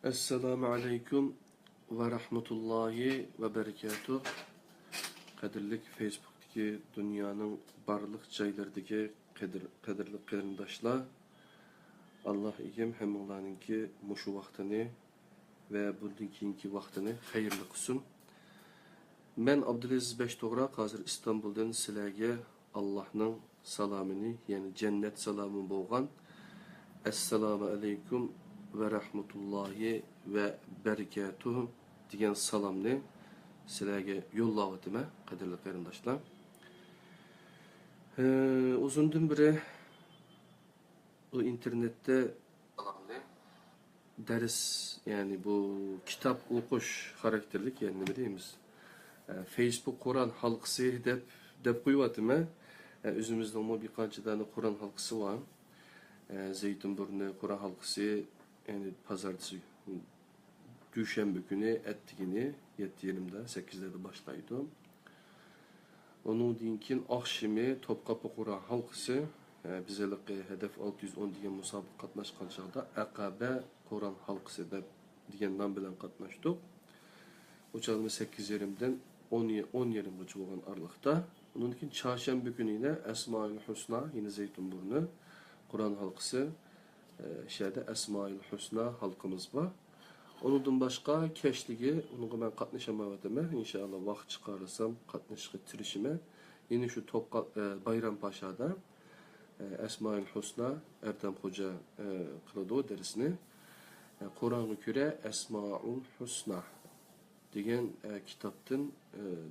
Esselamu Aleyküm ve Rahmetullahi ve Berekatuh. Kadirlik Facebook'taki dünyanın barlık caylardaki kadirlik qarindaşlar. Allah igem hemulaninki muşu vaxtını ve bundan keyinki vaxtını hayırlı kılsın. Ben Abdülaziz Beştoğra, hazır İstanbul'dan sizlerge Allah'ın salamını, yani cennet salamı bolğan Esselamu Aleyküm ve Rahmetullahi ve Berekatuhu degan salamni sizlarga yo'llayapman, qadrli qarindoshlar. Uzundan beri bu internette ders, yani bu kitap okuş karakterlik, yani ne deymiz? Facebook Kur'an halkası deb qo'yyapman. O'zimizda bir qancha tane Kur'an halkası var. Zeytinburnu Kur'an halkası, yani pazartesi, Düşenbe günü ettiğini 7:20'de 8'de başlaydı. Onun dinkin akşamı Topkapı Kur'an halkası bizelik hedef 610 degan musobaqa qatnaşkan çağda Aqaba Kur'an halkası degan nom bilan qatnaşdık. O çağda 8:20'den 10:20'gacha bo'lgan aralıqda. Onun için çarşamba günü yine Esma-ül Husna, yine Zeytinburnu Kur'an halkası şeyde Esma-ül Husna halkımız var. Onundan başka keşligi, onu ben katlaşamadım. İnşallah vakt çıkarırsam katlaşıkı tirişime. Yine şu Bayrampaşa'da Esma-ül Husna Erdem Hoca kıladı o dersini. Kur'an-ı Küre Esma-ül Husna degan kitaptan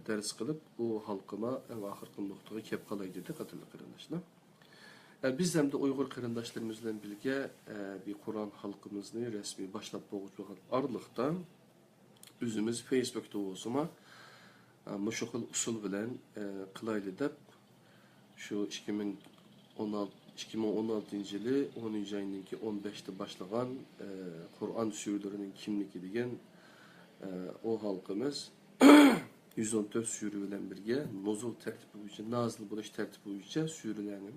ders kılıp o halkıma en ahırkın noktaya kep kalay dedi qadrli qarindoshlar. Biz hem de Uygur qarindoshlarımızla birge bir Kur'an halkımızını resmi başlap boğuşulan aralıkta özümüz Facebook'ta olsama muşukul usul bilen kılaylı dep şu 2016 yılı 10. ayındaki 15'te başlayan Kur'an sürülerinin kimliki degan o halkımız 114 sürü bilen birge nuzul tertibi boyunca, nazil buluş tertibi boyunca sürülerinin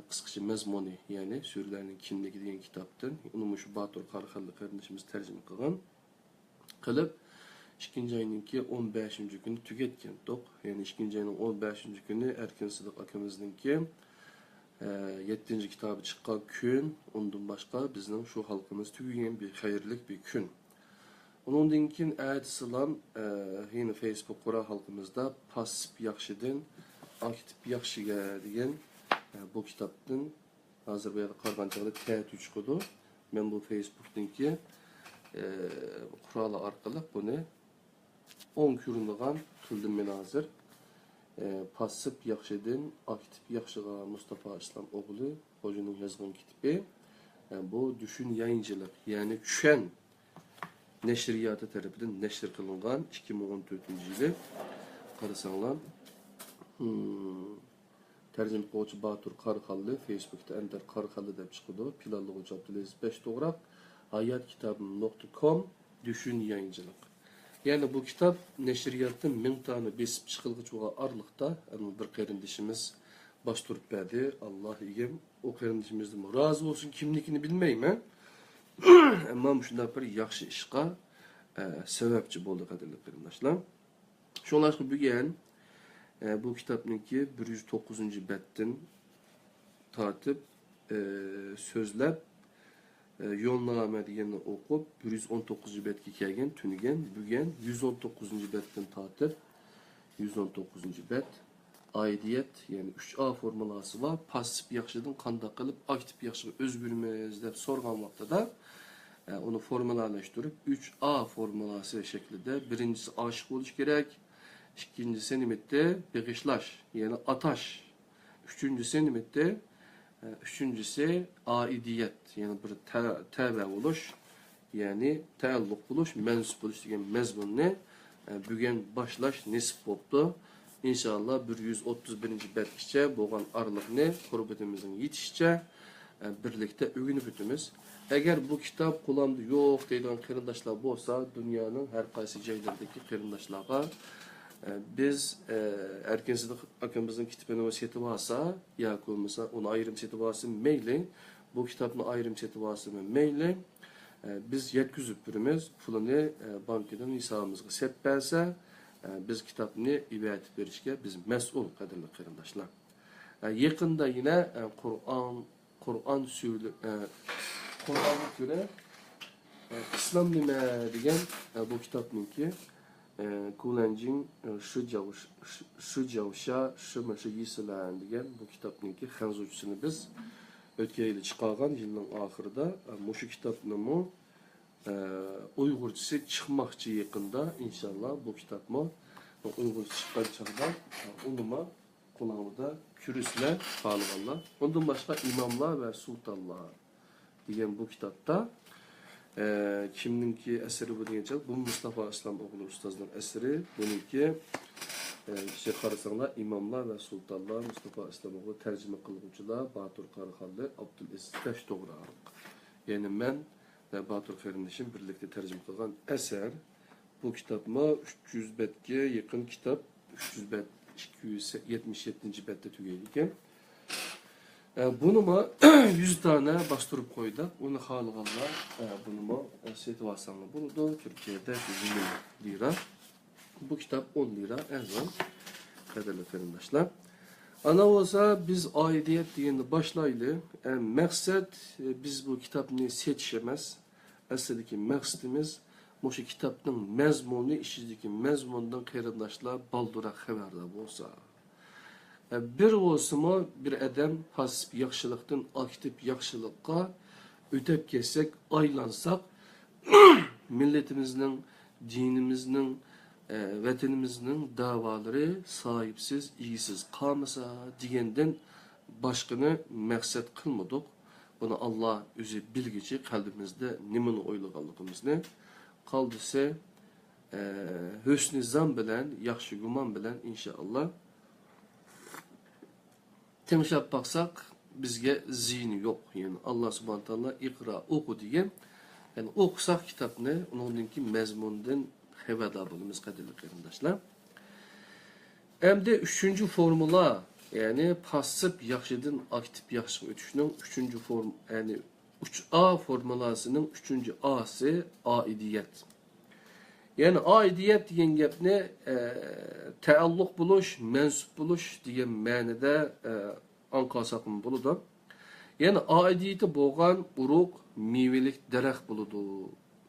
kıskıca mezmunu, yani sürülerinin kimligi degan kitaptan onu şu Batur Qarxallı kardeşimiz tercüme kılıp 2. ayınınki 15. günü tüketken dok. Yani 2. ayının 15. günü Erkin Sıdık akımızınki 7. kitabı çıkan gün, ondan başka bizim şu halkımız tügüyen bir hayırlık bir gün. Onun dinkin ədisilan yine Facebook Kur'an halkımızda pasif yaxşıdın, aktif yaxşıga degan bu kitaptan hazır bu yerda qargan çağda təyət çıkıdı. Ben bu Facebook'taki kuralı arkalı bunu 10 kürünlüğün kıldım ben hazır. Pasif yaxşıdın, aktif yaxşıga Mustafa İslam oğlu hocanın yazgın kitibi. Bu düşün yayıncılık, yani düşen neşriyatı tarafından neşr kılıngan 2014 yılı qarasanlar tercüme qiluvchi Batur Qarxallı Facebook'ta Ender Qarxallı deb chiqadi. Pilallı Hoca Abdülaziz Beştoğra hayatkitabim.com düşün yayıncılık. Yani bu kitap neşriyatın 1000 tane besip çıkılgıcı aralıkta bir qarindişimiz baş turup verdi. Allah igem o qarindişimizden razı olsun, kimlikini bilmeyim. Ama şunday bir yaxşı işqa sebepçi bo'ldi qadrli qarindoshlar. Şonlar bugün bu kitapniki 109. bettin tartib sözlep yo'lnoma deganini o'qib 119. betga kelgan tunigan bugün 119. bettin tartib 119. bet aidiyet, yani 3A formulası var. Pasif yaxşıdan qanday qilib aktif yaxşıga özgürmüz deb so'rgan vaqtida onu formülleştirip 3A formülası şeklinde birincisi aşık oluş gerek, ikincisi nimette begişlaş, yani ataş, üçüncüsü aidiyet, yani bir tebe oluş, yani taalluk buluş, mensup buluş degan mezmunni bugün başlaş nisip oldu. İnşallah 131. betkiçe boğan aralıkını kurbetimizin yetişçe birlikte öğünüp ötümüz. Eğer bu kitap kullandı yok deyilən qarindaşlar bolsa, dünyanın her qaysı yerlərindəki qarindaşlara biz Erkin Sıdık akımızın kitabını seti varsa, ya koymasa onu ayrım seti varsa meyli, bu kitabın ayrım seti varsa meyli biz yetkizip birimiz pulunu bankadan hesabımızga sep berse biz kitapni ibadet berişke biz mesul kadirli qarindoshlar. Yakında yine Kur'an sürü Kur'an'a göre İslam nime degan bu kitapninki Kulanjin şu javşa şu meşe yisilan degan bu kitapninki xanzuvchisini biz o'tgan yili chiqargan yilning oxirida mushu kitapni Uyg'urchasi chiqmoqchi yaqinda inshaalloh bu kitapni Uyg'urcha chiqqan chog'da unima qulog'ida kurislar qolganlar. Ondan boshqa imomlar va sultonlar degan bu kitapta kimninki eseri bu degancha bu Mustafa Aslam o'g'li ustozning eseri, buniki işte qarasanlar imomlar va sultonlar Mustafa Aslam o'g'li tarjima qiluvchilar Batur Qarixonli Abdulaziz Tashto'g'ri. Yani men ve Batur qarindoshim birlikte tercüme qilgan eser. Bu kitapma 300 betga yaqin kitap, 300 bet 277. bette tugaydi ekan. Bunuma 100 tane bastırıp koyduk. Onu xalqanlar bunuma setib alsanlar bo'ladi. Türkiye'de 100 lira. Bu kitap 10 lira arzon. Qadrli qarindoshlar. Ana olsa biz aidiyet deganda başlaylı. Maksat biz bu kitapni seçiş emas. Aslidagi maqsadimiz o'sha kitapning mazmuni, ichidagi mazmundan qarindoshlar balduroq xabardor bo'lsa. Bir olsama bir adam hasb yaxshilikdan aktiv yaxshilikqa o'tib kelsak, aylansak, milletimizning, dinimizning, vatanimizning da'volari sahipsiz, iyisiz qolmasa degandan boshqani maqsad qilmadik. Bunu Allah özü bilgici kalbimizde nimini oylaganligimizni qaldırsa hüsnü zan bilen, yaxşı guman bilen inşallah temşap baksak bizge zihni yok. Yani Allah subhanahu teala ikra oku diye. Yani okusak kitapni, onunki mezmundan xabardor bo'lamiz qadrli qarindoshlar. Hem de 3. formula yani pasif yaxşıdan aktif yaxşı ötüşünün 3. form yani 3A formulasının 3. A'sı aidiyet. Yani aidiyet degan gapni taalluq bo'lish, mansub bo'lish degan ma'noda anqasak bo'ladi. Yani aidiyeti bo'lgan urug' mevelik daraxt bo'ladi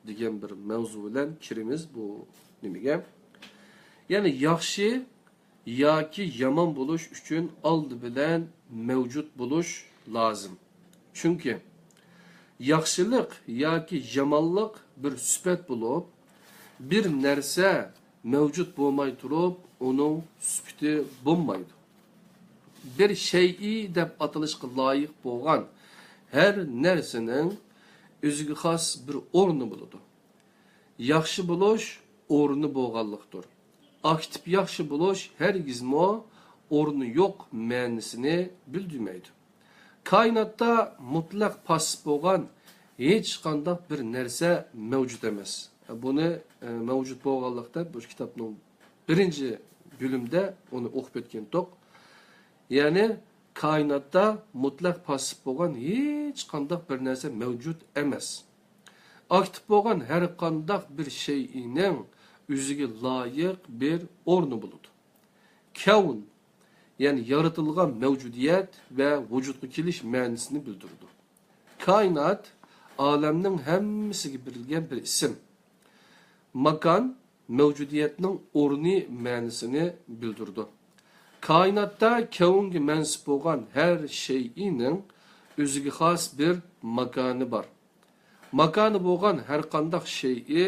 degan bir mavzu bilan kirimiz bu nimaga? Yani yaxshi yoki yomon bo'lish uchun oldi bilan mavjud bo'lish lozim. Chunki yaxshilik yoki yomonlik bir sifat bo'lib, bir narsa mavjud bo'lmay turib, uning sifati bo'lmaydi. Bir şey'i deb atalishga loyiq bo'lgan her narsaning o'ziga xos bir o'rni bo'ladi. Yaxshi bo'lish o'rni bo'lganlikdir. Aktif yaxshi bo'lish hergizmo o'rni yo'q ma'nosini bildirmaydi. Kainatda mutlaq pasif bo'lgan hech qanday bir narsa mavjud emas. Buni mavjud bo'lganlikda bu kitobning birinchi bölümde onu o'qib o'tgandik. Yani kainatda mutlaq pasif bo'lgan hech qanday bir narsa mavjud emas. Aktif bo'lgan har qanday bir şeyning o'ziga loyiq bir o'rni bo'ladi. Kavn yani yaratılgan mevcudiyet ve vücudga kelish ma'nosini bildirdi. Kainat alemning hammasiga berilgan bir isim. Makan mevcudiyetning o'rni ma'nosini bildirdi. Kainatda kavnga mansub bo'lgan her şeyinin o'ziga xos bir makani bor. Makani bo'lgan har qanday şeyi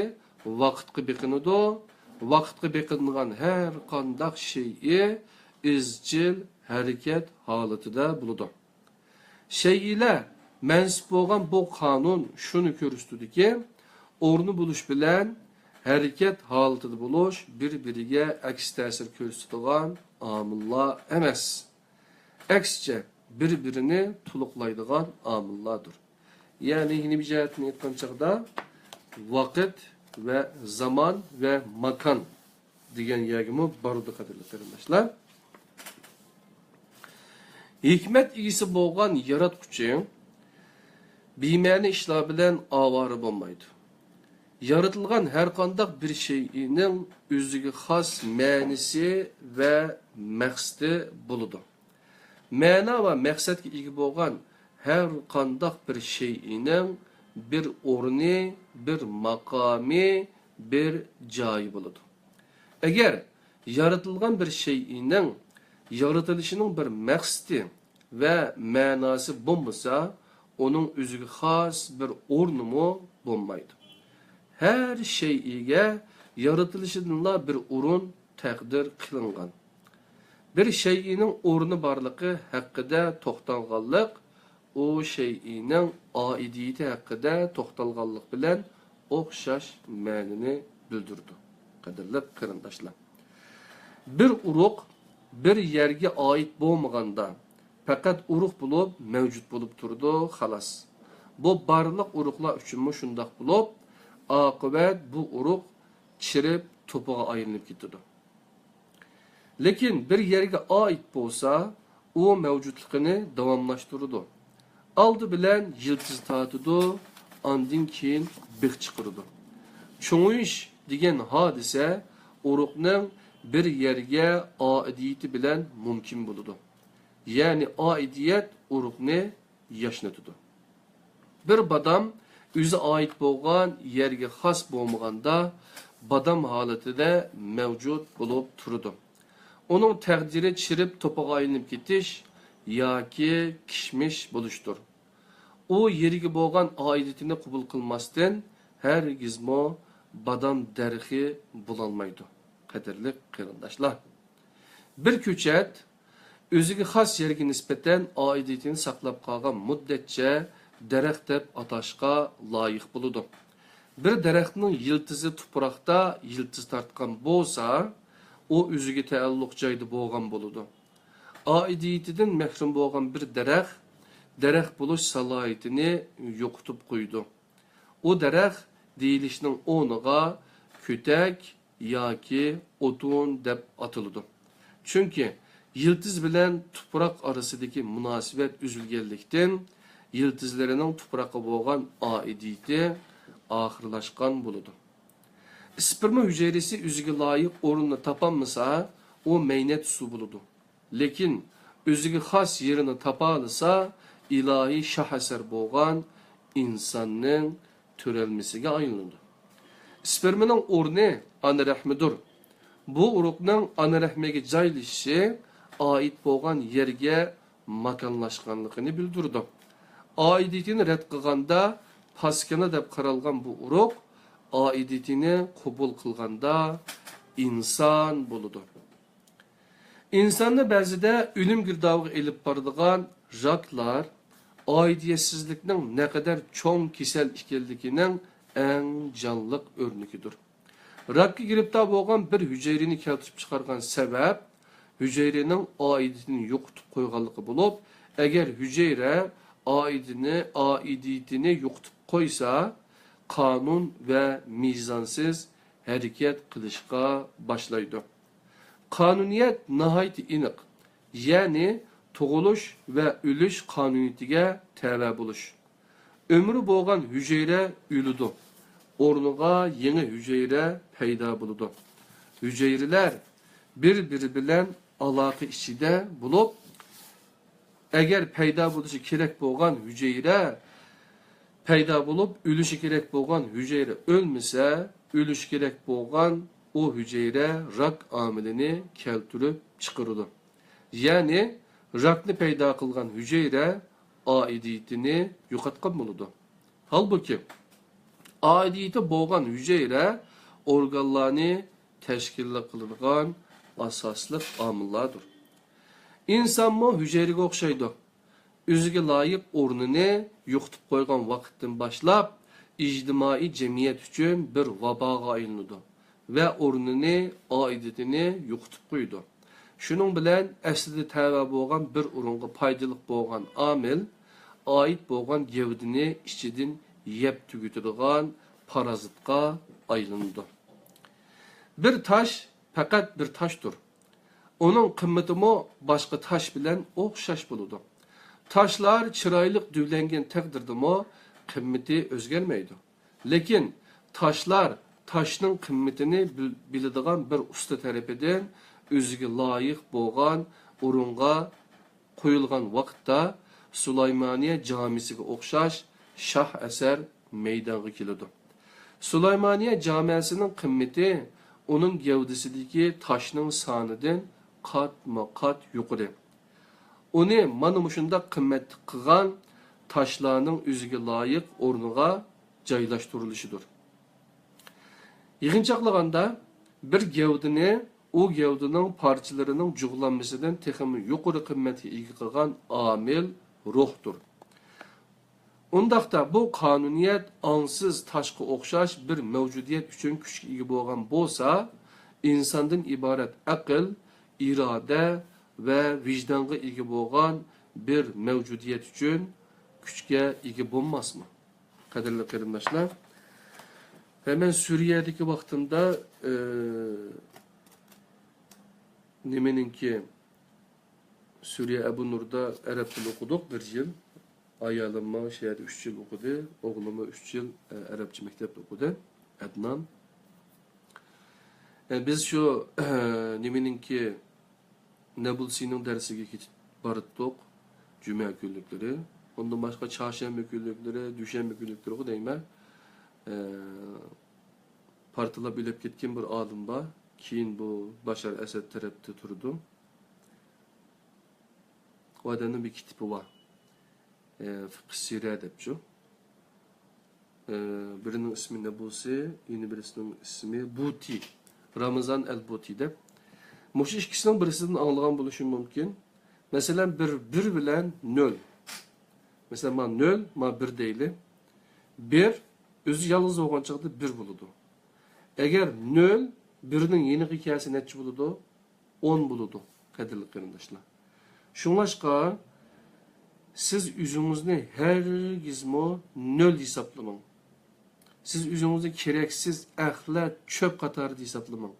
vaqtga beqinadi. Vaqtga beqingan her qanday şeyi izchil harakat holatida bo'ladi. Şeylar mansub bo'lgan bu qonun shuni ko'rsatadiki, o'rni bo'lish bilan harakat holatida bo'lish bir-biriga aks ta'sir ko'rsatadigan amillar emas. Aksicha bir-birini to'liqlaydigan amillardir. Yani yine bir cihetini aytgan chaqda vaqt ve zaman ve makan degan yagimi barudi qadrli qarindoshlar. Hikmet igisi bo'lgan yaratquchi bema'ni ishlar bilan ovora bo'lmaydi. Yaratilgan her qandaq bir şeyinin o'ziga xos ma'nisi va maqsadi bo'ladi. Ma'no va maqsadga ega bo'lgan her qandaq bir şeyinin bir o'rni, bir maqomi, bir joyi bo'ladi. Agar yaratilgan bir şeyinin yaratilishining bir maqsadi va ma'nosi bo'lmasa, onun o'ziga xos bir o'rnimi bo'lmaydi. Her şeyiga yaratılışınla bir urun təqdir qılınğan. Bir şeyinin o'rni barlığı haqqida to'xtalganlik, o şeyinin aidiyeti haqqida to'xtalganlik bilan o'xshash ma'nini bildirdi. Qadrli qarindoshlar. Bir uruq bir yerga oid bo'lmaganda faqat uruq bo'lib mavjud bo'lib turdi, xolos. Bu barliq uruqlar uchun shundoq bo'lib, oqibat bu uruq chirib to'piga aylanib ketadi. Lekin bir yerga oid bo'lsa, u mavjudligini davomlashtiradi. Aldı bilan yiltiz tatidi, andin keyin bix chiqiradi. Cho'ngish degan hodisa uruqning bir yerga oidiyati bilan mumkin bo'ladi. Ya'ni oidiyat uruqni yashnatadi. Bir badam o'zi oid bo'lgan yerga xos bo'lmaganda badam holatida mavjud bo'lib turadi. Onun taqdiri chirib to'piga aylanib ketish yoki kishmish bo'lishdir. U yeriga bo'lgan oidiyatini qabul qilmasdan hargizmo badam darxi bo'lolmaydi. Qadrli qarindoshlar. Bir ko'chat o'ziga xos yerga nisbatan oidiyatini saqlab qolgan muddatcha daraxt deb atashqa loyiq bo'ladi. Bir daraxtning yiltizi tuproqda yiltiz tortgan bo'lsa, o o'ziga taalluq joyda bo'lgan bo'ladi. Oidiyatidan mahrum bo'lgan bir daraxt bo'lish salohiyatini yo'qotib qo'ydi. O daraxt deyilishning o'rniga ko'tak yoki o'tun deb atiladi. Chunki yiltiz bilan tuproq orasidagi munosabat uzilganlikdan yiltizlarining tuproqqa bo'lgan oidiyati oxirlashgan bo'ladi. Sperma hücresi o'ziga loyiq o'rinni topolmasa, o meynat suv bo'ladi. Lekin o'ziga xos yerini topolsa, ilohiy shahasar bo'lgan insonning turalmasiga aylanadi. Spermaning o'rni ana rahmidir. Bu uruqning ana rahmiga joylashishi oid bo'lgan yerga makonlashganligini bildirdi. Oidiyatini rad qilganda paskana deb qaralgan bu uruq oidiyatini qabul qilganda inson bo'ladi. İnsonni ba'zida o'lim girdoviga elib boradigan raklar oidiyatsizlikning naqadar cho'ng kasal ekanligining eng jonliq o'rnikidir. Rakka giribtor bo'lgan bir hujayrani keltirib chiqargan sabab hujayraning oidiyatini yo'qotib qo'yganligi bo'lib, agar hujayra oidiyatini yo'qotib qo'ysa, qonun ve mizansiz hareket qilishga başlaydı. Kanuniyet nihayet iniq, yani tug'ilish ve ölüş kanuniyetiga tabi bo'lish. Ömrü bo'lgan hujayra o'ladi. O'rniga yangi hujayra paydo bo'ladi. Hujayralar bir-biri bilan aloqa ichida bo'lib, agar paydo bo'lishi kerak bo'lgan hujayra payda bulup ölüşü gerek bo'lgan hücre ölmese, ölüş gerek bo'lgan o hücre rak amilini keltirib chiqaradi. Yani rakni payda qilgan hücre aidiyetini yo'qotgan bo'ladi. Halbuki aidiyeti bo'lgan hücre organlarni tashkil qiladigan asosli omillardir. İnsanmo hücrega o'xshaydi. O'ziga loyiq o'rnini yo'qotib qo'ygan vaqtdan boshlab ijtimoiy jamiyat uchun bir vaboga aylanadi va o'rnini, oidiyatini yo'qotib qo'ydi. Shuning bilan aslida tava bo'lgan bir o'ringa foydali bo'lgan omil oid bo'lgan gavdini ichidan yeb tugutadigan parazitga aylanadi. Bir tash faqat bir tashdir. Onun qimmatimi boshqa tash bilan o'xshash bo'ladi. Taşlar çıraylık düvlengen takdirdimi kıymeti özgermeydi. Lekin taşlar, taşның kıymetini biladigan bir usta tarafidan özüge layık bolgan orunga koyulgan vaqtda Sulaymaniye camisiga o'xshash şah eser meydanga keladi. Sulaymaniye camisinin kıymeti onun gevdesideki taşның sanidan qat yuqori. Onu mana mushunda qimmatli qilgan taşlarning o'ziga loyiq o'rniga joylashtirilishidir. Yig'inchoqlaganda bir gevdini o gevdining parchalarining jug'lanmasidan texmi yuqori qimmatga ega qilgan omil ruhdir. Undaqda bu qonuniyat onsuz taşqa o'xshash bir mavjudiyat uchun kuchga ega bo'lgan bo'lsa, insondan iborat aql, iroda ve vicdanga ega bo'lgan bir mevcudiyet için kuchga ega bo'lmasmi? Qadrli qarindoshlar, hemen Suriye'deki vaqtimda nimeninki Suriye Ebu Nur'da Arap dili okuduk bir yıl. Ayalımma şeyde 3 yıl okudu. Oğluma 3 yıl Arapça mektepte okudu. Adnan. Biz şu nimeninki Nebulsi'nin dersiga ketib barıttık. Cuma günlükleri. Ondan başka çarşamba günlükleri, düşenbe günlükleri o deyme. Partıla bilip ketken bir adım var. Keyin bu Başar Esed tarafta turdu. O adamın bir kitabı var. Fıkh Sire depçu. Birinin ismi Nebulsi, yeni birisinin ismi Buti. Ramazan el-Buti dep. Muş ikisinden birisinden anlayan buluşum mümkün. Mesela bir bilen nöl. Mesela ma nöl, ma bir deyli. Bir, özü yalnız olgan çağda bir buludu. Eğer nöl, birinin yeni hikayesi netçi buludu, 10 buludu. Kadirli qarindoshlar. Şunlaşqa, siz üzünüzni her gizmo nöl hesaplamang. Siz üzünüzni kereksiz ahlat, çöp qatarı hesaplamang.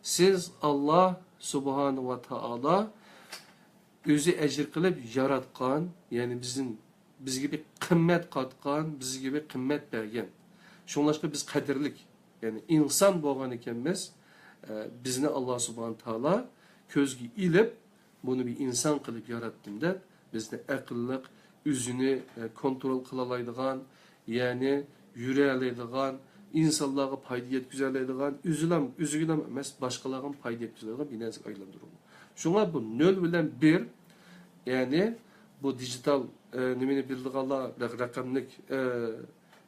Siz Allah Subhanahu ve Taala özü ecir qilib yaratgan, yani biz gibi qimmat qatgan, biz gibi qimmat bergen. Şunlaşqa biz qadirlik, yani insan bo'lgan ekanmiz, bizni Allah Subhanahu Taala ko'zga ilib, bunu bir insan qilib yaratdim deb, bizni aqlliq, özünü kontrol qılalaydigan, yani yürüyeleydigan, insanlarga payda yetkazadigan, özügüle emas, başkalarga payda yetkazadigan bir narsaga aylandırılır. Şuna bu nöl bilen bir, yani bu dijital nimeni bildiğinler, rakamlik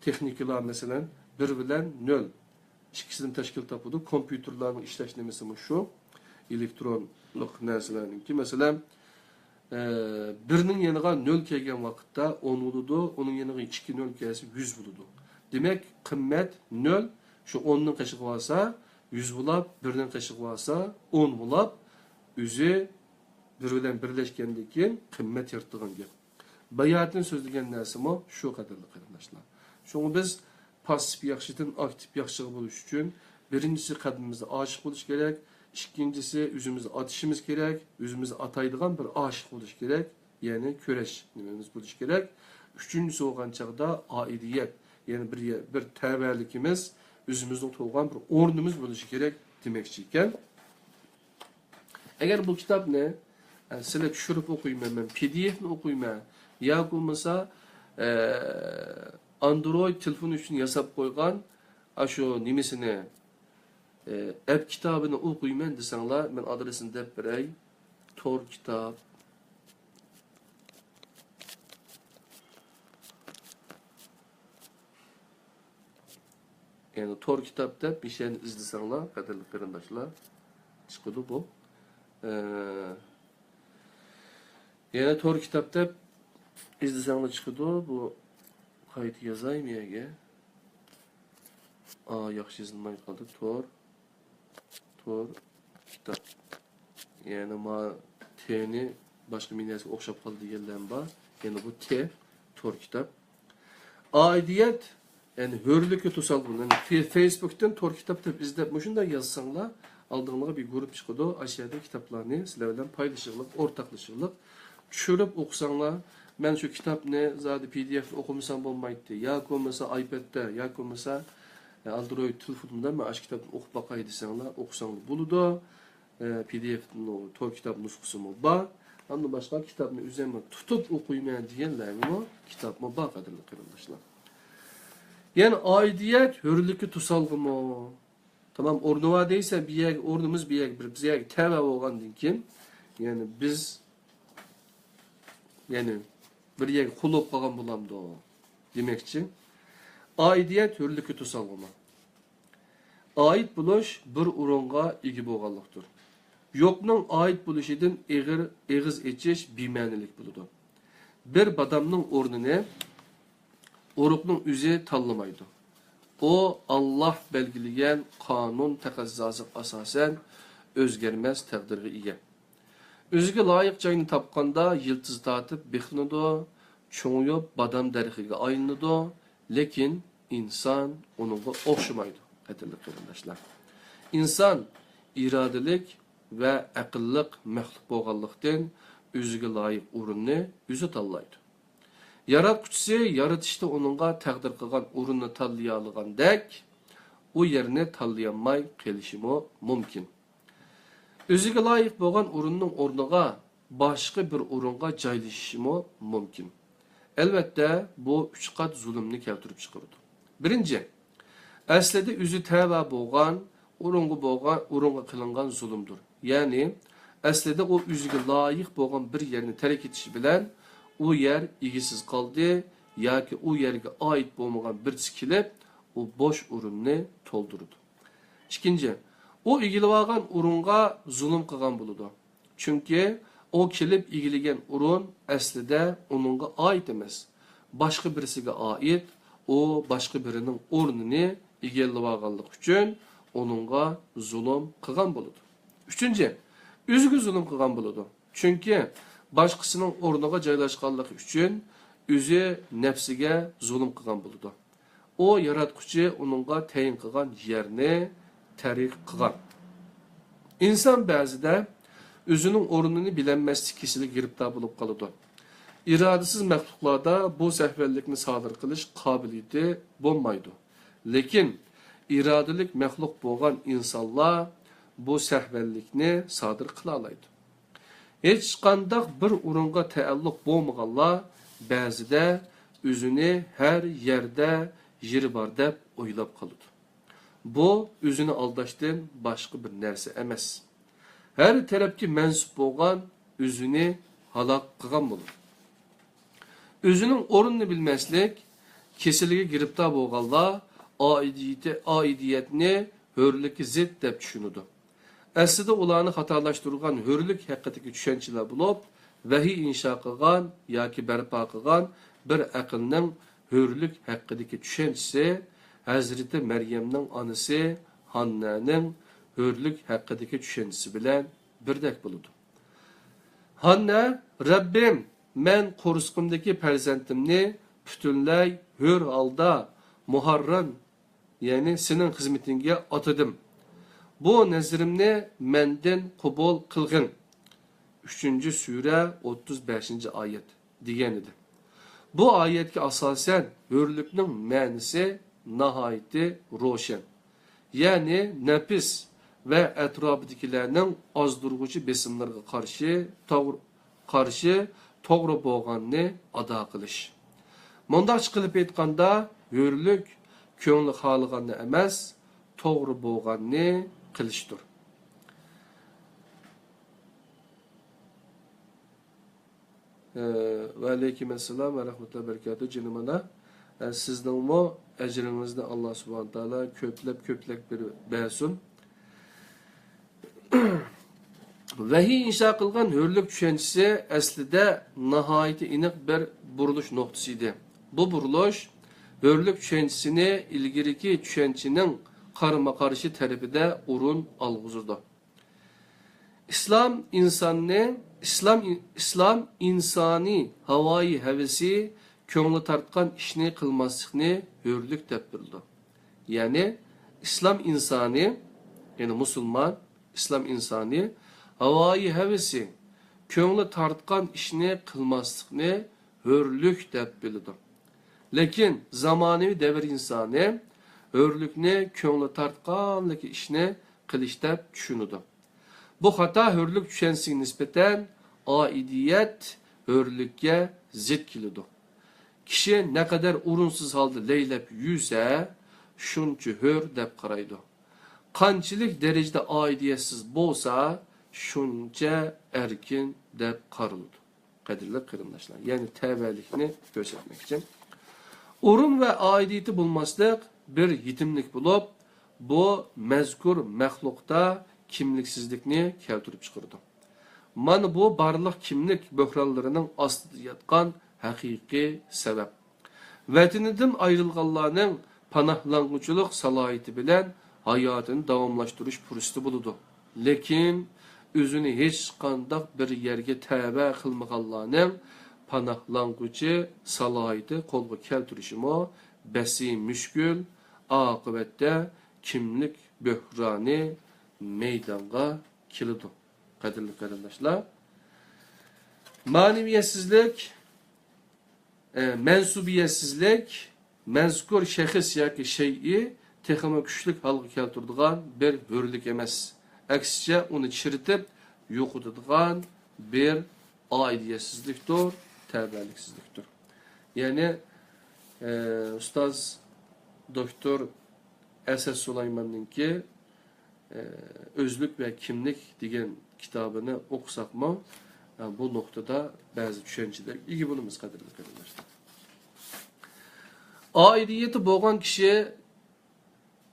texnikalar mesela bir bilen nöl. İkisini teşkil tapıdı. Kompüterlerin işleş nemesi mi şu? Elektronluk narsalarınki. Mesela birinin yanıga nöl kelgen vakitte 10 buludu, onun yanıga 2 nöl kelse 100 buludu. Demek kıymet nöl, şu 10'nun kaşık varsa 100 bulap, birinin kaşık varsa 10 bulap, üzü bir bilen birleşkendeki kıymet yırttığın gibi. Bayatın sözlügen nersi mi? Şu kadarlı qarindoshlar. Şunu biz pasif yaxşıdan aktif yaxşığı buluş için birincisi kadınımızda aşık buluş gerek, ikincisi üzümüzü atışımız gerek, üzümüzü ataydıgan bir aşık buluş gerek, yani köreş nimemiz buluş gerek. Üçüncüsü olan çağda aidiyet, yani bir təbəlikimiz, üzümüzün to'lgan bir o'rnimiz bo'lishi kerak demekçiyken. Eğer bu kitap ne? Sizlar tushirib o'qiyman, men PDF'ni o'qiyman, ya bo'lmasa Android telefon uchun yasab qo'ygan shu nimesini app kitobini o'qiyman desanglar, men adresini deb beray. Tor kitap. Yani Tor kitapta bir şeyini izlesenler, kaderli qarindoshlar, çıkıdı bu. Yani Tor kitapta izlesenler çıkıdı bu. Kayıt yazayım ya. Yaxşı yazılmay kaldı. Tor kitap. Yani ma T'ni başka minnesi okşap kaldı diyenler var. Yani bu T, Tor kitap. Aidiyet, yani hörlükü tosal bunu. Yani Facebook'tan Tor kitapta izlep şunda yazsanlar, aldığınızda bir grup çıkıdı. Aşağıda kitaplarını sizlerle paylaşırlık, ortaklaşırlık. Çörüp okusanlar, ben şu kitapni zadi PDF okumasam bo'lmaydi. Yoki bo'lmasa iPad'da, yoki bo'lmasa Android telefonumda men ash kitobni o'qib baqay desanglar, o'qisanglar bo'ladi. PDF'ni tor kitap nusxasimi bor. Ondan boshqa kitobni o'zimni tutib o'qiyman deganlarmi kitobmi bor qadrli qarindoshlar. Yani aidiyet hürlükü tusalgımı. Tamam ornu var değilse bir yer ordumuz bir yer bir bize tevbe olgan dinkin. Yani biz yani bir yer kulup kalan bulamdı o demekçi. Aidiyet hürlükü tusalgımı. Ait buluş bir urunga igi boğallıktır. Yoknun ait buluşidin eğiz içiş bilmenilik buludu. Bir badamның ornunu Urukның üzü tanlamaydı. O Allah belgilegen kanun takazzası asasen özgermez təqdirge ige. Özüge layık cayını tapqanda yıldız tatıp bexinidu, çoğuyup badam dərixige ayınıdı, lekin insan onunla oxşumaydı. Qədirli qarindaşlar. İnsan iradelik ve aqıllık məxluq boğallıqdan özüge layık urunni üzü tanlaydı. Yaratquchisi yaratishda onunğa taqdir qilgan o'rinni tanlay olgandek, u yerni tanlay olmay qolishimi mumkin. O'ziga loyiq bo'lgan o'rinning o'rniga boshqa bir o'ringa joylashishimi mumkin. Albatta, bu 3 qat zulmni keltirib chiqaradi. Birinchi, aslida o'zi tava bo'lgan, o'ringa qilingan zulmdir. Ya'ni, aslida u o'ziga loyiq bo'lgan bir yerni tark etishi bilan o yer ilgisiz kaldı, ya ki o yerge ait bulmagan bir kilip o boş urunni toldurdu. İkinci, o ilgili vagan urunga zulüm kılgan buludu. Çünkü o kilip ilgiligen urun aslida onunga ait emas. Başka birisiga ait, o başka birinin urnini ilgili vaganlık üçün onunga zulüm kılgan buludu. Üçüncü, üzgü zulüm kılgan buludu. Çünkü başkasının ornuğa joylashganligi uchun o'zi nafsiga zulm qilgan bo'ladi. O yaratquchi uningga tayin qilgan yerni tariq qilgan. İnsan ba'zida o'zining o'rnini bilinmaslik kisili giribdor bo'lib qoladi. İradesiz məxluqlarda bu səhvəllikni sadir qilish qobiliyati bo'lmaydi. Lekin iradalik məxluq bo'lgan insonlar bu səhvəllikni sadir qila oladi. Hiç qandaq bir urunga təalluq bo'lmaganlar ba'zida o'zini her yerde yeri var deb o'ylab qoladi. Bu o'zini aldashdan boshqa bir narsa emas. Her tarafga mansub bo'lgan o'zini halok qilgan bo'ladi. O'zining o'rnini bilmaslik kesiliga giribdor bo'lganlar aidiyatni hürlükki zid deb tushunadi. Aslida ularni xatolaştırgan hürlük haqqidagi tushunchalar bo'lib, vahiy insho qilgan yoki barpo qilgan bir aqlning hürlük haqqidagi tushunchasi Hazreti Maryamning onasi Hannaning hürlük haqqidagi tushunchasi bilan birdek bo'ladi. Hanna, Rabbim, men qo'risqimdagi farzandimni butunlay hür holda muharram, ya'ni sening xizmatingga otadim. Bu nazrimni menden qabul qilgin. 3. sure 35. ayet degan edi. Bu oyatga asosan hürlükning ma'nosi nihoyatda ro'shan. Ya'ni nafs va atrofidagilarning ozdurg'uchi besimlarga qarshi to'g'ri bo'lganini ado qilish. Mundaq qilib aytganda, hürlük ko'ngli xohlaganni emas, to'g'ri bo'lganni qilishdir. Ve aleykümselam ve rahmetullahi ve berekatuhu canımına. Sizden mu ecrinizde Allah subhanahu teala köplep bir bersin. Vahiy insho qilgan hürlük tushunchasi aslida nihoyatda aniq bir burilish nuqtasi edi. Bu burilish hürlük tushunchasini ilgiriki tushunchaning qarama-qarshi tarafida o'rin olg'izdi. İslam insani havai havesi ko'ngli tartgan ishni qilmaslikni hürlük deb bildi. Ya'ni İslam insani, ya'ni musulmon, İslam insani havai havesi ko'ngli tartgan ishni qilmaslikni hörlük deb biladi. Lekin zamonaviy davr insoni hörlükni ko'ngli tortganligi ishni qilish deb tushunadi. Bu xato hörlük tushunsiga nisbatan oidiyat hörlükka zid keladi. Kishi ne kadar urunsiz holda leylab yursa, shuncha hör deb qaraydi. Qanchalik darajada oidiyatsiz bo'lsa, shuncha erkin deb qaraladi. Qadrli qarindoshlar, ya'ni tabiiylikni ko'rsatmak uchun urun ve aidiyeti bulmaslık bir yetimlik bulup, bu mezkur məxluqda kimliksizlikni keltirip çıkırdı. Mana bu barlıq kimlik böhranlarının aslında yatqan haqiqiy sebep. Vatinidan ayrılğanlarning panohlanguchilik salohiyati bilan hayotini davomlashtirish fursati bo'ladi. Lekin o'zini hech qanday bir yerga tava qilmaganlarning panohlanguchi salohiyati qo'lga keltirishimi basi mushkul, oqibatda kimlik böhrani meydonga keladi. Qadrli qarindoshlar, ma'naviyatsizlik, mensubiyatsizlik mazkur shaxs yoki shay'i texnik kuchlik holga keltiradigan bir hurlik emas. Aksicha uni chiritib yo'qotadigan bir oidiyatsizlikdir, tabiiyliksizlikdir. Ya'ni ustoz doktor Asad Sulaymanninki Özlük ve Kimlik degan kitabını okusakmı bu noktada bazı düşünceler ilgi bulunmaz qadrli qarindoshlar.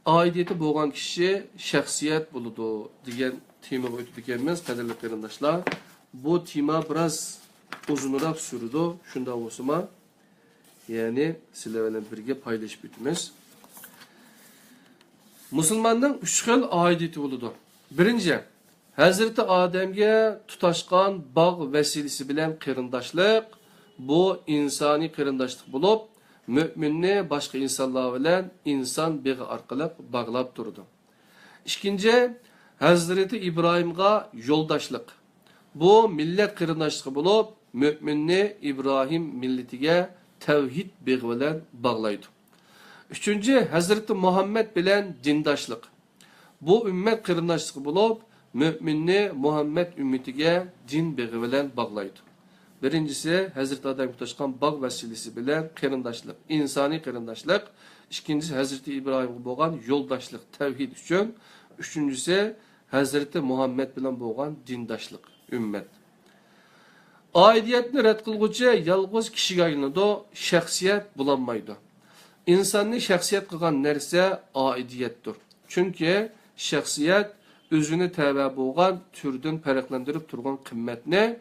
Aidiyeti bo'lgan kishi shaxsiyat bo'ladi degan temaga o'tib ekanmiz qadrli qarindoshlar. Bu tema biraz uzunroq surdi. Shunda bo'lsa, ya'ni sizlar bilan birga paylaşıp o'tamiz. Musulmonning 3 xil aidiyeti bo'ladi. Birinchi, Hazreti Adem'ge tutaşkan bağ vesilesi bilen qarindoshlik, bu insani qarindoshlik bulup, müminni başka insanlar bilen insan bağı arqalab bağlap durdu. İkinci, Hazreti İbrahim'ga yoldaşlık. Bu millet qarindoshlik bulup, müminni İbrahim milletiga tevhid bağı bilen bağlaydı. Üçüncü, Hazreti Muhammed bilen dindaşlık. Bu ümmet qarindoshlik bulup, müminni Muhammed ümmetiga din bağı bilen bağlaydı. Birincisi, Hazreti Adem tutaşkan bağ vesilesi bilen qarindoshlik, insani qarindoshlik. İkincisi, Hazreti İbrahim bo'lgan yoldaşlık, tevhid üçün. Üçüncüsü, Hazreti Muhammed bilen bo'lgan dindaşlık, ümmet. Aidiyetni rad qilguvchi yalg'iz kishiga aylanadi, shaxsiyat bulanmaydi. İnsanni shaxsiyat qilgan narsa aidiyatdir. Chunki shaxsiyat o'zini tava bo'lgan turdan farqlantirib turgan qimmatni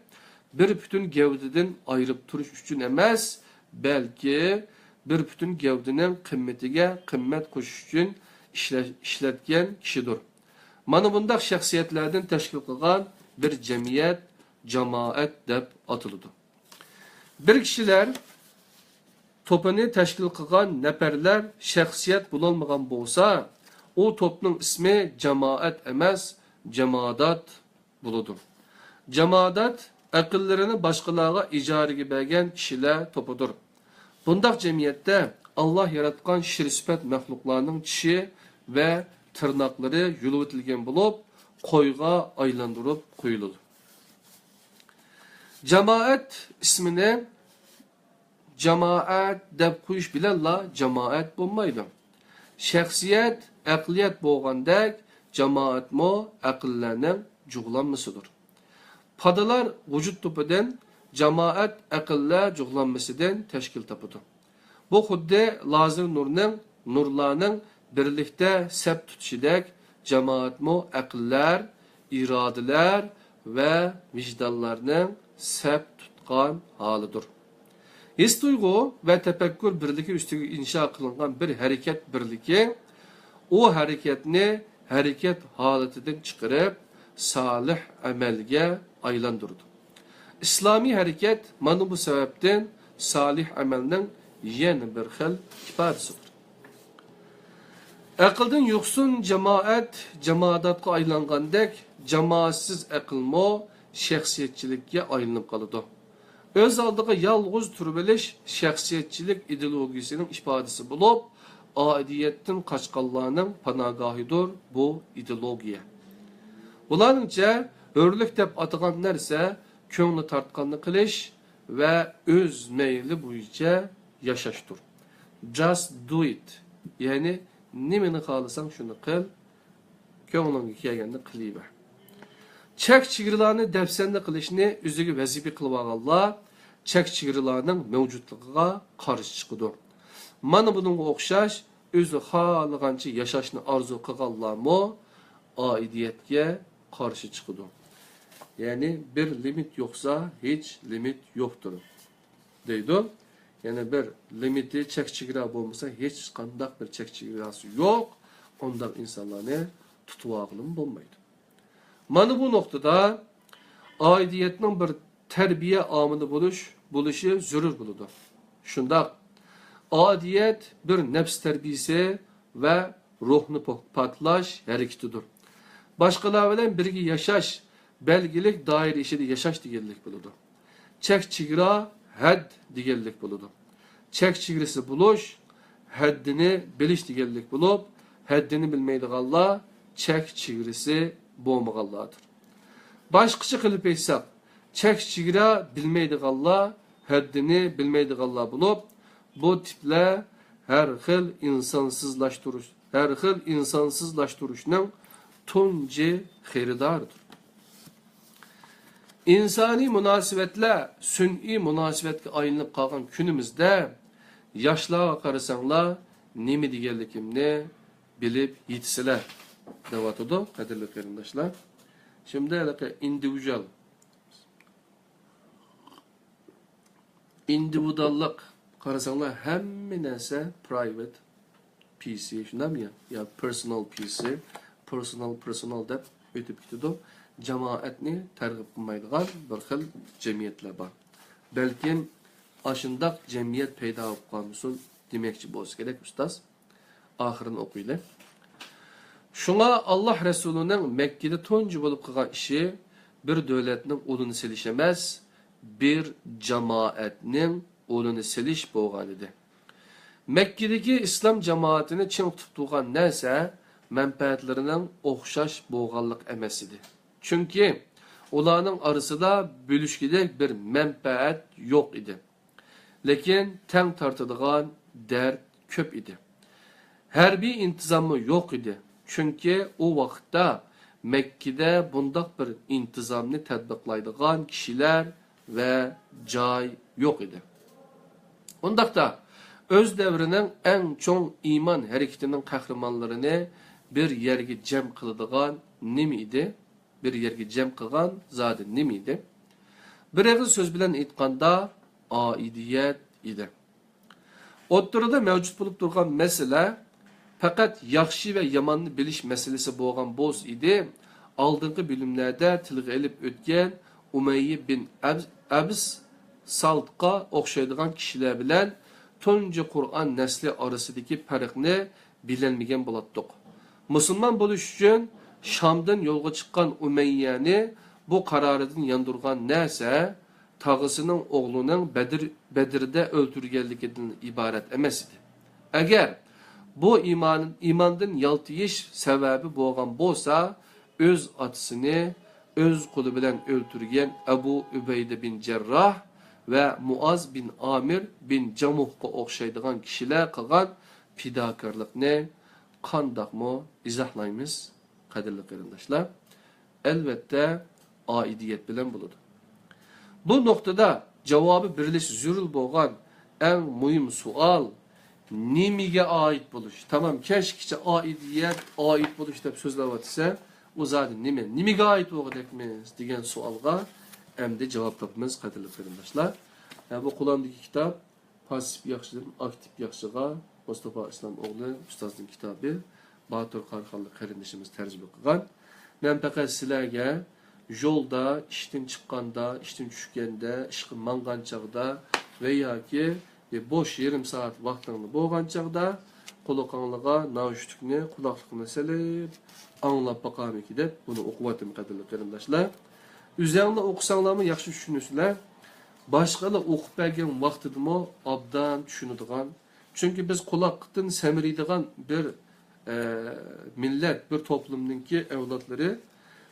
bir bütün gavdidan ayırıp turish uchun emas, balki bir bütün gavdining qimmatiga qimmat qo'shish uchun ishlatgan kishidir. Mana bundaq shaxsiyatlardan tashkil qilgan bir jamiyat, jamoat deb atiladi. Bir kishilar topini tashkil qilgan nafarlar shaxsiyat bo'lolmagan bo'lsa, o topning ismi jamoat emas, jamoadat bo'ladir. Jamoadat aqllarini boshqalarga ijaraga bergan kishilar to'pidir. Bundaq jamiyatda Allah yaratgan shir-sifat maxluqlarning tishi va tirnoqlari yulvitilgan bo'lib, qo'yga aylantirib qo'yiladi. Jamoat ismini jamoat deb qo'yish bilanla jamoat bo'lmaydi. Shaxsiyat, aqliyat bo'lgandek, jamoatmo aqllarning jug'lanmasidir. Padalar vücut topidan jamoat aqllar jug'lanmasidan tashkil topadi. Bu xuddi lazır nurlarning birlikda sap tutishidek jamoatmo aqllar, irodalar va vijdonlarning sap tutgan holidir. His tuyg'u va tafakkur birligi ustiga insho qilingan bir harakat birligi o hareketni harakat holatidan chiqarib salih amalga aylandırdı. İslami hareket mana bu sebepten salih amelning yeni bir xil ifadesidir. Aqldan yo'qsun jamoatga aylangandek, jamoatsiz aqlmo shaxsiyatchilikka aylanib qoladi. öz aldığı yalğız türbeliş şəxsiyyətçilik ideologiyasının ifadesi bulup, aidiyetin kaçqanlarının panagahıdır bu ideologiya. Bularınca, hörlük dep atıgan nerse, köngli tartqanlı qilish ve öz meyli boyunca yaşaştır. Just do it. Yani, nimeni xalısan şunu qil, könglingi kelgende qiliver. Çek çigirlarını defsende qilishni üzüge vazife qilib olganlar çek çigirlarning mavjudligiga qarshi chiqadi. Mana buningga o'xshash o'zi xohlagancha yashashni orzu qilganlarmi oidiyatga qarshi chiqadi. Ya'ni bir limit yo'qsa hech limit yo'qdir. Deydi. Yani bir limiti çek çigira bo'lmasa hech qanday bir çek chigirasi yo'q. Onda insanlarni tutib olg'im bo'lmaydi. Mana bu noktada aidiyetinin bir terbiye amili buluşu zürür buludur. Şunda aidiyet bir nefs terbiyesi ve ruhunu patlaş hareketidir. Başkalar bilen birge yaşaş, belgilik daire işi de yaşaş digellik buludur. Çek çigira had digellik buludur. Çek çigirisi buluş, haddini biliş digellik bulup, haddini bilmeydiğalla çek çigirisi bo'lmaganlardir. Başqacha qilib aytsak, chek chegara bilmaydiganlar, haddini bilmaydiganlar bo'lib, bu tiplar har xil insonsizlashtirishning tunji xeridoridir. İnsani münasibetler sun'iy munosabatga aylanib qolgan kunimizda yoshlarga qarasanglar, nima deganligimni bilib yetsinlar. Devatıda, kadirli qarindoshlar. Şimdi individuallik qarasanlar hamma narsa private PC shundami ya personal PC, personal deb o'tib ketadi. Jamoatni targ'ib qilmaydigan bir xil jamiyatlar bor. Balkim ashundaq jamiyat paydo bo'lib qolmasin demoqchi bo'lsa kerak ustoz. Oxirini o'qiylik. Şuna Allah Resulü'nün Mekke'de tuncu bulup kılgan işi bir devletinin ulunu siliş emez, bir cemaatinin ulunu siliş boğan idi. Mekke'deki İslam cemaatini çin tuttuğan neyse menfaatlerinin okşaş boğanlık emesidir. Çünkü onların arasında bölüşkidek bir menfaat yok idi. Lakin ten tartıdığan dert köp idi. Herbi intizamı yok idi. Çünkü o vakitte Mekke'de bundak bir intizamını tadbiqlaydigan kişiler ve cay yok idi. Ondaqda öz devrinin en çoğun iman hareketinin kahramanlarını bir yerge cem kılıdigan nimi idi? Bir yerge cem kılgan zadı nimi idi? Bir ağız söz bilen aytganda aidiyet idi. O'ttirida mevcut bulup durgan mesele fakat yaxshi ve yamanını bilish meselesi bo'lgan bo'z idi. Aldığın bilimlerde tilga elip ötken Umeyye bin Abs Saltqa o'xshaydigan kishilar bilan tunji Qur'on nesli arasidagi farqni bilinmagan bo'latdiq. Musulmon bo'lish uchun Şamdan yo'lga chiqqan Umeyyani bu qaroridan yandurgan narsa tağısının oğlunun Bedir'de öldürgenlikinden ibaret emas idi. Eğer bu imandan yaltıyış sebebi bo'lgan bo'lsa, öz atısını öz kulu bilen öldürgen Ebu Übeyde bin Cerrah ve Muaz bin Amir bin Camuh'a o'xshaydigan kişiler qilgan fidokorlikni qandaqmi izahlaymiz, qadrli qarindoshlar? Elbette aidiyet bilen bo'ladi. Bu noktada cevabı birleş zürül bo'lgan en mühim sual nimiga ait buluş. Tamam, keşke aidiyet, ait buluş deb so'zlayotsa, o zaten nimiga ait bo'lganmiz degan savolga endi javob topamiz, qadrli qarindoshlar. Bu qo'limdagi kitob Pasif yaxshidan aktiv yaxshiga Mustafa İslam o'g'li ustozning kitobi. Batur Qarxonli qarindoshimiz tarjima qilgan. Men faqat sizlarga yolda, işten çıkkanda, işten düşkende, işqi mangan çağda veya ki boş yarım saat vaktini boğan çağda kulaklığa naushnikni, kulaklıqni selip anlap bakalım ki de bunu okuvatım qadrli qarindoshlar. Üzerinde okusanlarmı yaxshi tushunasizlar. Başqalar o'qib bergan vaqtidami obdan tushunadigan. Chunki biz quloqdan samiriydigan bir millat, bir toplumninki avlodlari.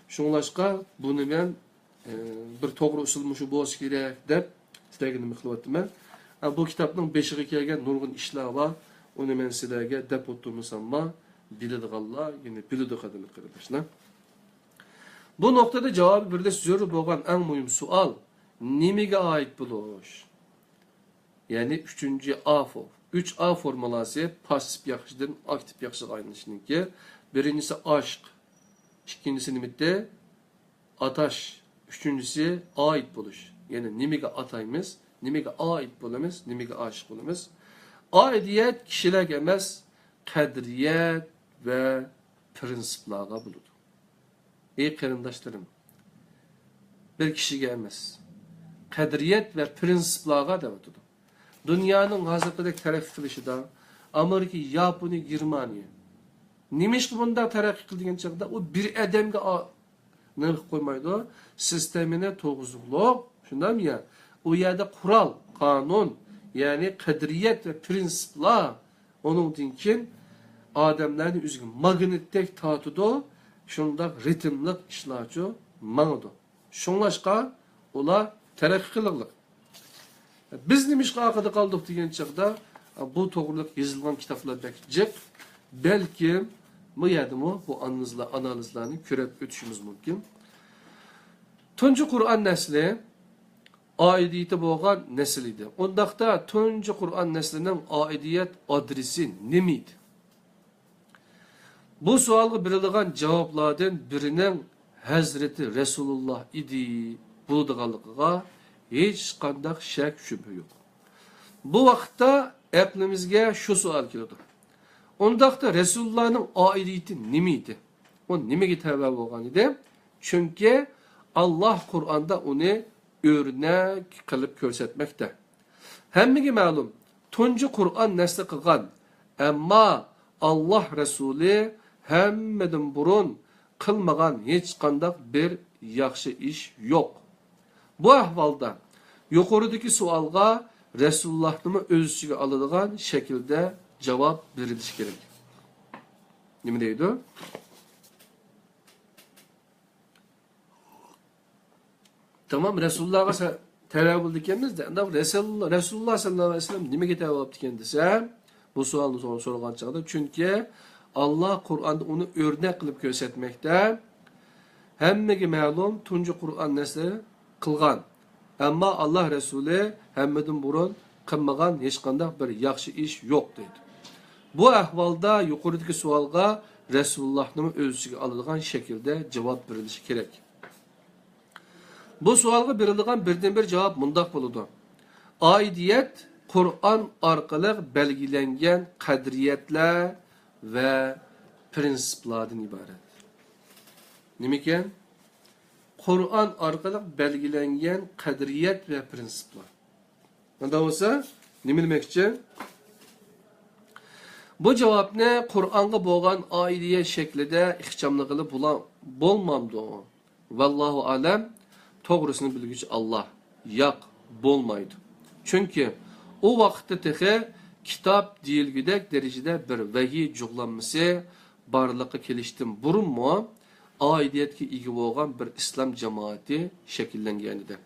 Shunglashqa buni men bir to'g'ri usul mushu bo'lishi kerak deb sizlarga qilyapman. Bu kitobning beshiga kelgan nurg'un ishlar bor. Uni men sizlarga deb o'ttirmasam, biladiganlar, ya'ni biladi qadimli qardoshlar. Bu noktada cevabı bir de zor bo'lgan eng muhim sual nimaga oid bo'lish? Yani 3. A form. 3A formulası pasif yaxshidan aktif yaxshiga aylanishniki. Birincisi aşk, ikincisi nimede ataş, üçüncüsü ait buluş. Yani nimaga ataymiz, nimaga ait bo'lamiz, nimaga aşık bo'lamiz. Aidiyet kişilerge emas, qadriyat ve prinsiplarga bo'ladi. Ey qarindoshlarım, bir kishiga emas, qadriyat ve prinsiplarga da'vatdir. Dünyanın hozirgidek taraqqiy qilishida Amerika, Yaponiya, Germaniya nimishki bunda taraqqiy qilgan chaqda u bir odamga nima qo'ymaydi, sistemini to'g'rizuqliq, shundami ya? U yerda qural, qonun, ya'ni qadriyat ve prinsiplar onundan keyin odamlarni o'ziga magnitdek tortidi. Şunda ritimlik işlarçı mağdu. Şunlaşqa ular taraqqiy qilinglar. Biz nimishqa aqada qaldiq degan chaqda bu to'g'riliq yozilgan kitoblar jiq, balki bu yerdimi bu analizlarni ko'rib o'tishimiz mumkin. Tunji Qur'on nasli oidiyati bo'lgan nasl edi. Undaqda tunji Qur'on naslining oidiyat adresi nima edi? Bu sualga berilgan cevaplardan birinin Hazreti Resulullah idi bulduğanlıqıga hiç qandaq şek şübhe yok. Bu vaxtda aklımızga şu sual keldi. Ondaqda Resulullah'ın aidiyeti nima idi? O nimaga tava bo'lgan edi? Chunki Allah Qur'onda uni o'rnak qilib ko'rsatmoqda. Hammaga ma'lum, tunji Qur'on nasl qilgan, ammo Allah Resulü hemmeden burun kılmagan hiç qandaq bir yaxşı iş yok. Bu ahvalda yukarıdaki sualga Resulullah'nı öz içine aladigan şekilde cevap verilishi kerak. Nima deydi? Tamam, Resulullah'a tevabül dikemiz de Resulullah sallallahu aleyhi ve sellem nimaga tevabül diken desem bu sualni sorgan çağda çünkü Allah Kur'an'da onu örnek kılıp göstermekte. Hemmege ma'lum tunji Kur'an nesli kılgan. Ama Allah Resulü hemmedin burun kılmagan hiç qandaq bir yaxşı iş yok dedi. Bu ahvalda yukarıdaki sualga Resulullah'ın özüge alıngan şekilde cevap verilishi kerak. Bu sualga berilgan birden bir cevap mundaq buludu. Aidiyet Kur'an orqali belgilengen qadriyatlar ve prinsiplardan ibaret. Nima ekan? Kur'an orqali belgilengen qadriyat ve prinsiplar. Nima bo'lsa, nima demoqchi? Bu cevapni Kur'an'a bo'lgan aidiyet şeklinde ixchamlig'i bo'lmamdi. Vallahu alam, to'g'risini bilguvchi Allah. Yo'q, bo'lmaydi. Chunki o vaqtda texe kitap deyilgidek derecede bir vahiy jug'lanmasi barlıqqa kelishdan burunmi aidiyetga ega bo'lgan bir islom jamoati shakllangan edi.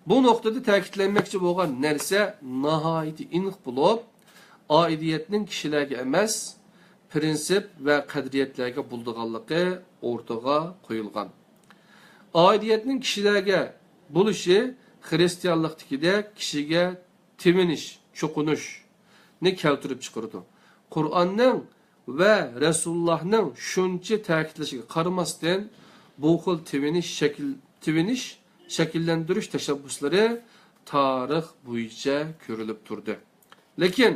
Bu noktada ta'kidlanmoqchi bo'lgan narsa nihoyatda aniq bo'lib, aidiyetning kishilarga emas, prinsip va qadriyatlarga bo'lganligi o'rtaga qo'yilgan. Aidiyetning kishilarga bo'lishi xristianlikdagidek kishiga tevinish, cho'qinish ne keltirib chiqardi. Qur'onning va Resulullahning shuncha ta'kidlashiga qaramasdan bu xil tevinish shakllantirish tashabbuslari tarix bo'yicha ko'rilib turdi. Lekin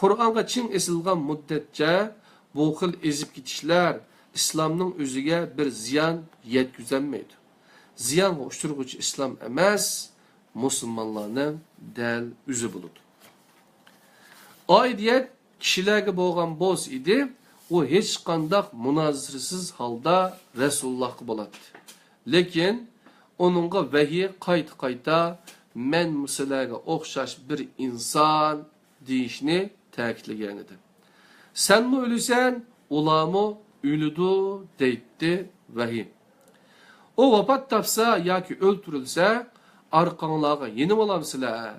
Qur'onga chin esilgan muddatcha bu xil ezib ketishlar islomning o'ziga bir ziyon yetkazolmaydi. Ziyonga uchirg'uvchi islom emas, musulmonlarning dal o'zi bo'ladi. Aidiyet kishilarga bo'lgan bo'z edi, u hech qandaq munozirasiz holda Resulullahga bo'ladi. Lekin onunğa vahiy qayta men sizlarga o'xshash bir inson deyishni ta'kidlagan edi. Senmi ölüsen, ulamı ölüdü deydi vahiy. O vafat tapsa yoki o'ltirilsa, arqanglarga yenib olamsizlar.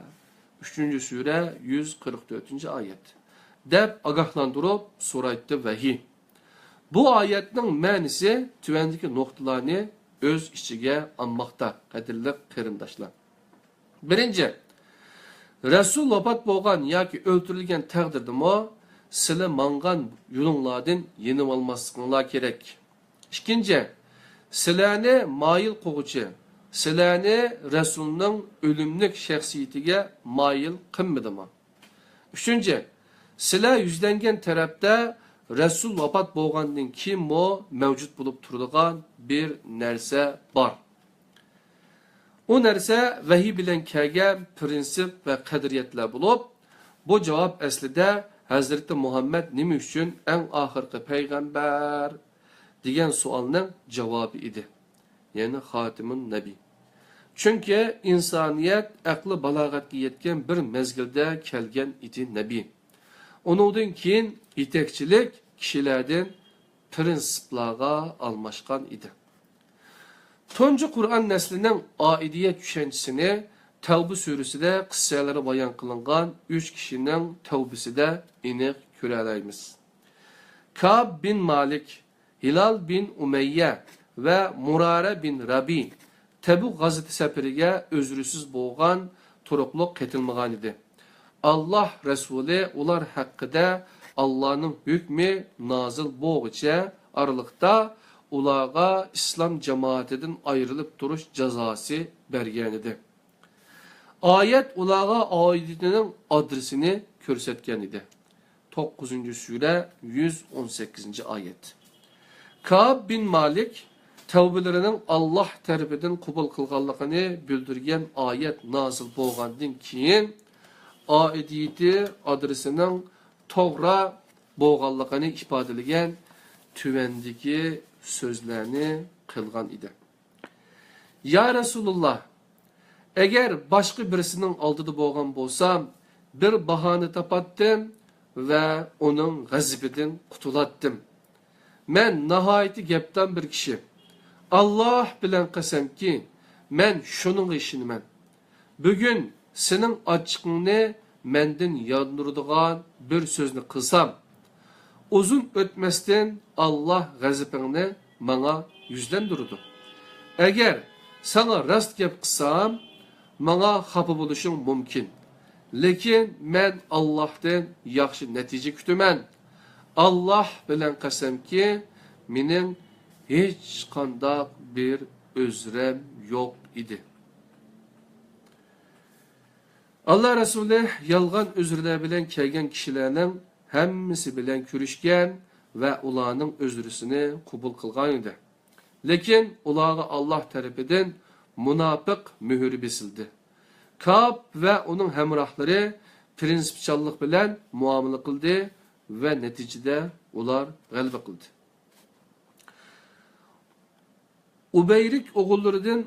3. sure 144-oyat. deb agahlandırıp so'raydi vahiy. Bu oyatning ma'nisi tuvandagi nuqtalarni o'z ichiga olmoqda, qadrli qarindoshlar. Birinchi, Rasul vafot bo'lgan yoki o'ltirilgan taqdirdami sizlar mangan yo'linglardan yenib olmasliginglar kerak. Ikkinchi, sizlarni moyil qilg'uchi, sizlarni Rasulning o'limlik shaxsiyatiga moyil qilmadimi? Uchinchi, sizlar yuzlangan tarafda Rasul vafot bo'lgandan keyin mavjud bo'lib turadigan bir narsa bor. O narsa vahiy bilan kelgan prinsip va qadriyatlar bo'lib, bu javob aslida Hazreti Muhammad nima uchun eng oxirgi payg'ambar degan savolning javobi edi. Ya'ni xotimun nabiy. Chunki insoniyat aqli balog'atga yetgan bir mezgilda kelgan edi nabiy. Onundan keyin yetakchilik kishilardan prinsiplarga almashgan edi. Tuncu Kur'an neslinin aidiyet düşüncesini Tevbe suresinde kıssaları bayan kılıngan 3 kişinin tevbesinde inek körelayımız. Ka'b bin Malik, Hilal bin Umeyye ve Murare bin Rabi Tebuk gazeti seferiga özrüsüz boğan turuqluq ketilmağan idi. Allah Resulü ular hakkında Allah'ın hükmü nazil boğuca aralıkta ulağa İslam cemaatinden ayrılıp duruş cezası bergen idi. Ayet ulağa aidiyetinin adresini körsetken idi. 9. sure 118. ayet. Ka'b bin Malik tevbelerinin Allah tarafından kubul kılganlığını bildirgen ayet nazil boğandan keyin aidiyeti adresinin toğra boğanlığını ifadeleyen tüvendeki sözlerini kılgan idi. Ya Resulullah, eğer başka birisinin aldığı boğan bolsam, bir bahane tapattım ve onun gazibinden kutulattım. Men nahayeti gepten bir kişi. Allah bilen qasam ki, men şunun işinimen. Bugün senin açıkını menden yandırdıgan bir sözünü kılsam, uzun ötmesden Allah gazipini bana yüzlendirdi. Eğer sana rast gep kılsam, bana xafa buluşun mümkün. Lekin men Allah'tan yaxşı netice kütümen. Allah bilen qasam ki, menin hiç qandaq bir özrem yok idi. Allah Resulü yalgan özürler bilen kelgen kişilerinin hemmisi bilen körüşken ve ulanın özrüsünü kubul kılgan idi. Lekin ulağa Allah tarafından münafık mühürü besildi. Ka'b ve onun hemrahları prinsipçallık bilen muamele kıldı ve neticede ular galba kıldı. Ubeyrik oğullarından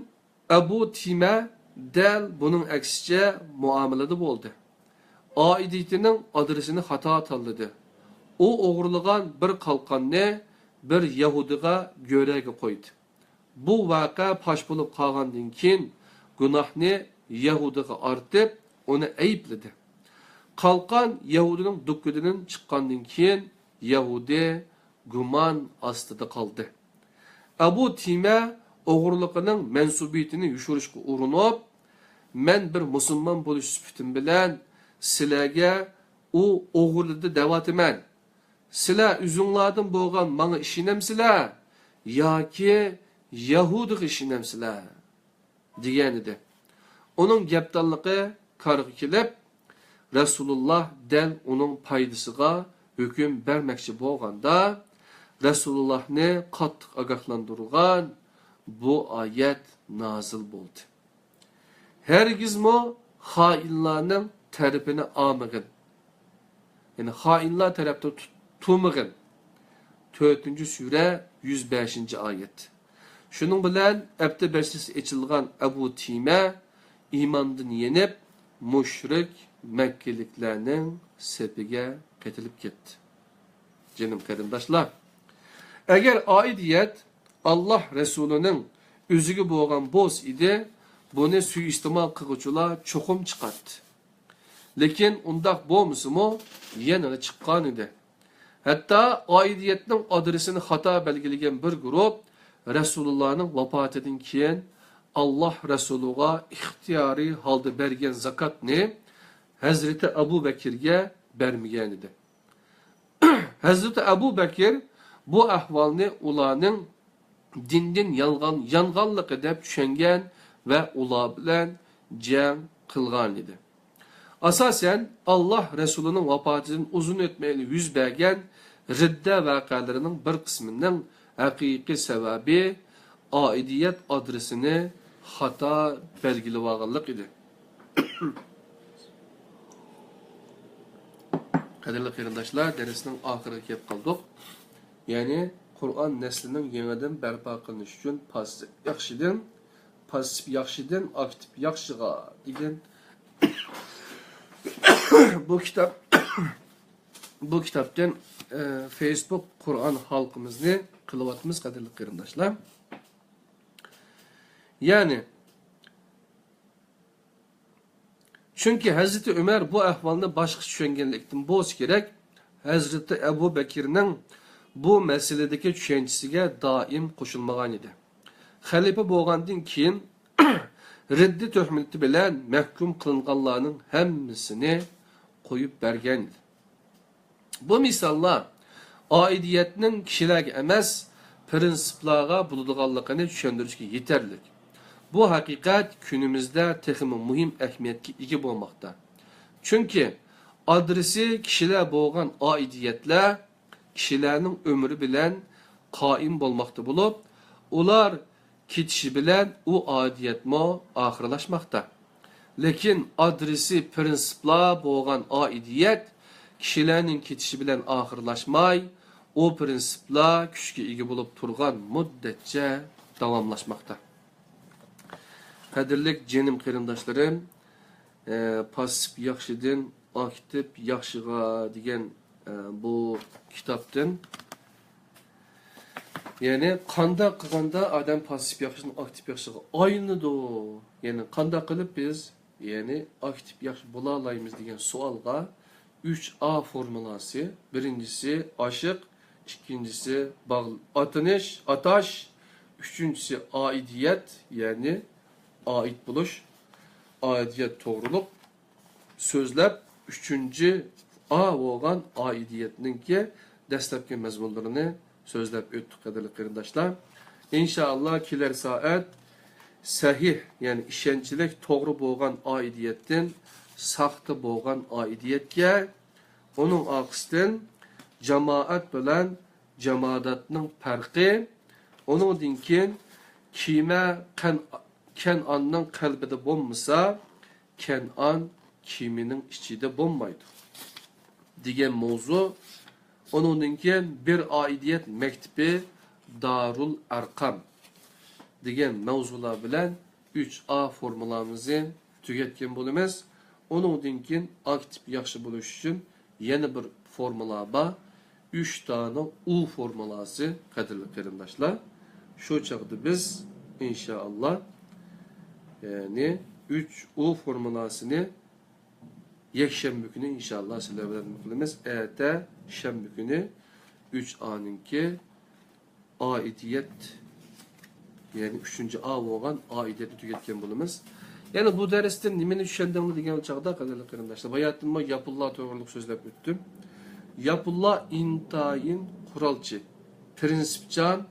Ebu Time del bunun aksice muamelede oldu. Aidiyetinin adresini hata tanıdı. O oğurluğan bir kalkanını bir Yahudiga görege koydu. Bu vaka paş bulup kalgandan keyin günahını Yahudiga artıp onu ayıpladı. Kalkan Yahudinin dükkanından çıkkandan keyin Yahudi güman astıda kaldı. Ebu Time oğurluğunun mensubiyetini yuşuruşku uğrunup, men bir musulman buluş süpütüm bilen silerge o oğurluğu devatımen. Siler üzünladın boğan bana işinemsiler, ya ki Yahudik işinemsiler, diyen idi. Onun geptallığı kargı kilip, Resulullah del onun paydısıga hüküm vermekçi boğanda, Resulullah'ni qattiq agahlandırgan bu ayet nazil bo'ldi. Hergizmo hainlarning tarafini almagin. Yani hainlar tarafta tutmagin. 4. sure 105. ayet. Şunun bilen Ebde Beşlis içilgan Ebu Time imandan yenip müşrik Mekkeliklerinin sepige ketilip gitti. Canım kardeşler, eğer aidiyet Allah Resulü'nün özüge boğan boz idi, bunu suistimal kılıçılar çokum çıkarttı. Lekin undaq bolmuşumu yana çıqqan idi. Hatta aidiyetning adresini xato belgilagan bir guruh Resulullahning vafotidan keyin Allah Resuluga ixtiyoriy holda bergan zakotni Hazreti Abu Bakirga bermagan edi. Hazreti Abu Bakir bu ahvolni ularning dindin yanğanlıqı deb tushungan va ular bilan jang qilgan edi. Asasen Allah Resulü'nün vafatından uzun ötmeyli yüz bergen ridde vakalarının bir kısmının hakiki sebebi aidiyet adresini hata belgili varlık idi. Kadirli kıyırdaşlar, dersinin ahirine kep kaldık. Yani Kur'an neslinin yeniden berpa kılınış için pasif yakşiden aktif yakşıga degan bu kitaptan Facebook Kur'an halkımızı kılıvatımız kadirli kıyırdaşlar. Yani çünkü Hazreti Ömer bu ahvalını başka düşüngenlikten boz gerek Hazreti Ebu Bekir'nin bu meseledeki düşüncesiga daim koşulmagan idi. Halife boğandın keyin reddi töhmeti bilen mahkum kılınganlarının hemmisini koyup bergen idi. Bu misallar aidiyetinin kişilerge emas prinsiplarga bulunganlıkını düşündürüşke yeterlik. Bu hakikat günümüzde texmi muhim ehemmiyetki ega bolmakta. Çünkü adresi kişiler boğan aidiyetler kişilerinin ömrü bilen qaim bolmakta bulup, ular ketişi bilen o aidiyetmo ahırlaşmakta. Lekin adresi prinsipla boğan aidiyet kişilerinin ketişi bilen ahırlaşmay, o prinsipla küçüge ega bulup turgan müddetçe davamlaşmakta. Kadirlik cenim kıyırdaşlarım, pasif yakşıdın, aktif yakşıga degan bu kitaptın yani qanda qılganda adam pasif yakşıdan aktif yakşıga aynı do. Yani qanda qılıp biz yani aktif yakşı bola alayımız degan sualga 3A formulası. Birincisi aşık, ikincisi atınış, ataş, üçüncüsü aidiyet yani ait buluş, aidiyet doğruluk, sözlep, üçüncü A olan aidiyetinin ki destekli mezmunlarını sözlep öttük kadarlı kırındaşlar. İnşallah kiler saat sahih yani işençilik doğru boğan aidiyetten sahtı boğan aidiyetke onun aksiden cemaat bilen cemaatının farkı onun dinkin kime Kenan'ın kalbide bulmasa Kenan kiminin içinde bulmaydı. Digen mevzu onunki bir aidiyet mektebi Darul Arkam digen mevzular bilen 3A formulamızı tüketken bulunmaz. Onunki aktif yaxşı buluş için yeni bir formula var. 3 tane U formulası kadirli kırındaşlar. Şu çağda biz inşallah yani 3U formulasını yekşembe günü inşallah sizlerle kılımız. Ete şembe günü 3A'nınki aidiyet yani 3. A olan aidiyeti tüketken bulunmaz. Yani bu dersten nimeni düşendiğini degen çağda kadarlı kırındaşlar. Bayatımda yapılla doğruluk sözlep öttüm. Yapılla intayin kuralçı, prinsipcan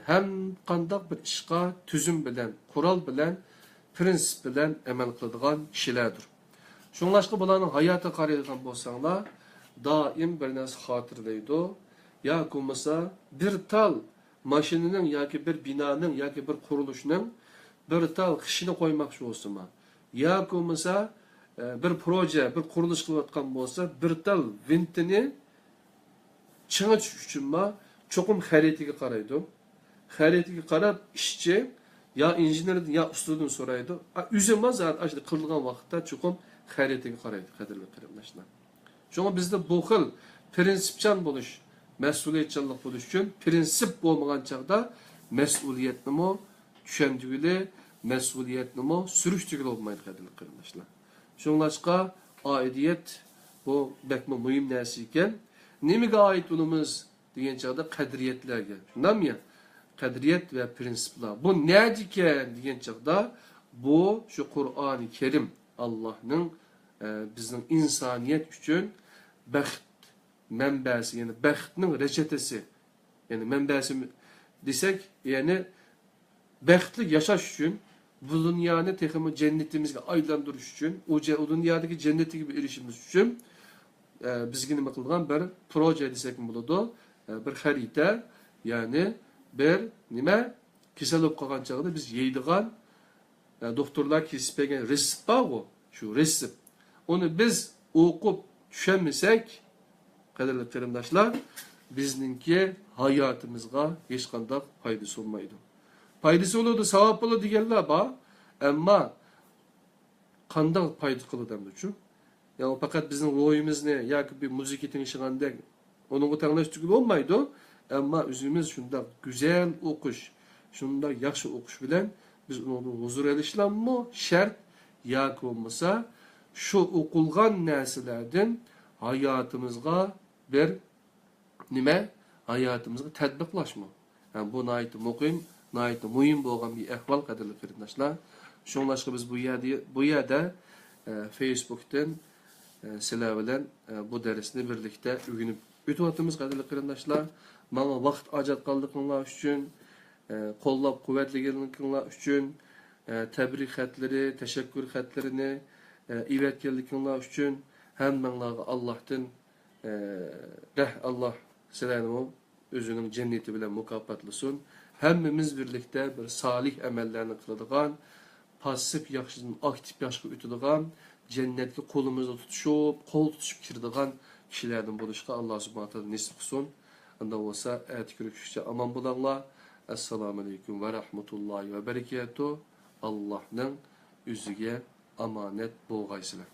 hem kandak bir işqa tüzüm bilen, kural bilen, prinsip bilen emel kıldıgan kişilerdir. Şunlaşkı bulanın hayata qaraydigan bolsanglar, daim bir narsa hatırlaydı. Ya kumasa bir tal maşininin yoki bir binanın yoki bir qurilishning bir tal kishini qo'ymoqchi bo'lsa, ya kumasa bir proje, bir qurilish qilayotgan bo'lsa, bir tal vintini chingitish uchun cho'qim xaritiga qaraydi. Xaritiga qarab ishchi ya injenerden ya ustadan soraydı. Üzülmez zaten aşırı kırılgan vakitte çukum haritine karaydı kadirli kırımlaşlar. Çünkü bizde bu xil prinsipçan buluş, mesuliyetçanlık buluş için prinsip olmayan çağda mesuliyetni mi düşendüğüyle mesuliyetni mi sürüştüğüyle olmaydı kadirli kırımlaşlar. Şunlaşka aidiyet bu bekme mühim nesiyken nemige ait olumuz deyen çağda kadriyetlerge. Şundan mı ya? Kadriyet ve prensipler. Bu ne diken deyen çağda bu şu Kur'an-ı Kerim Allah'ın bizim insaniyet için bəxt mənbəsi, yani bəxtinin reçetesi, yani mənbəsi desek, yani bəxtli yaşaş için, bu dünyanı tekimi cennetimizge aylandırış için, o dünyadaki cenneti gibi erişimiz için, bizge nima qilgan bir proje desek buludu, bir harita, yani bir nima kesel olup qalgan çağda biz yeydigan, doktorlar kesip bergen resept var o, şu resept. Onu biz okup düşenmesek, kaderli karimdaşlar, bizninki hayatımızga hiç kandak faydası olmaydı. Faydası olurdu, savap olurdu diyenler var, ama kandak faydası kılıdı için. Yani fakat bizim ruhumuz ne, ya ki bir müzik etin işiğinde, onun utanlaştığı olmaydı, ama üzümüz şunda güzel okuş, şunda yaxşı okuş bilen, biz onu huzur erişilen mi şart, ya ki olmasa, şu okulgan neslerden hayatımızga bir nime hayatımızga tadbiqlaşma. Yani bu nayıtı muqim, nayıtı mühim bolgan bir ahval kadirli karindaşlar. Şonlaşqa biz bu yerde Facebook'tan sizler bilen bu dersini birlikte öğrenip ötüvatımız kadirli karindaşlar. Bana vaqt ajat qaldıqınlar üçün, qollab quvvetliginlar üçün, tebrik xatları, teşekkür xatlarını ivetkenlikler üçün hemmenlarga Allah'tan Allah sizlerni özünün cenneti bilen mukafatlısın. Hemmimiz birlikte bir salih emellerini kıladigan, pasif yaxşıdan aktif yaşqa ötüdigan, cennetki kolumuzda tutuşup, kol tutuşup kirdigan kişilerden buluşqa Allah subhanahu wa ta'ala nasip qilsin. Anda olsa ayet görüşüşçe aman bulanlar. Esselamu aleyküm ve rahmetullahi ve berekatuhu. Allah'ın üzüge amanet bolgaysılar.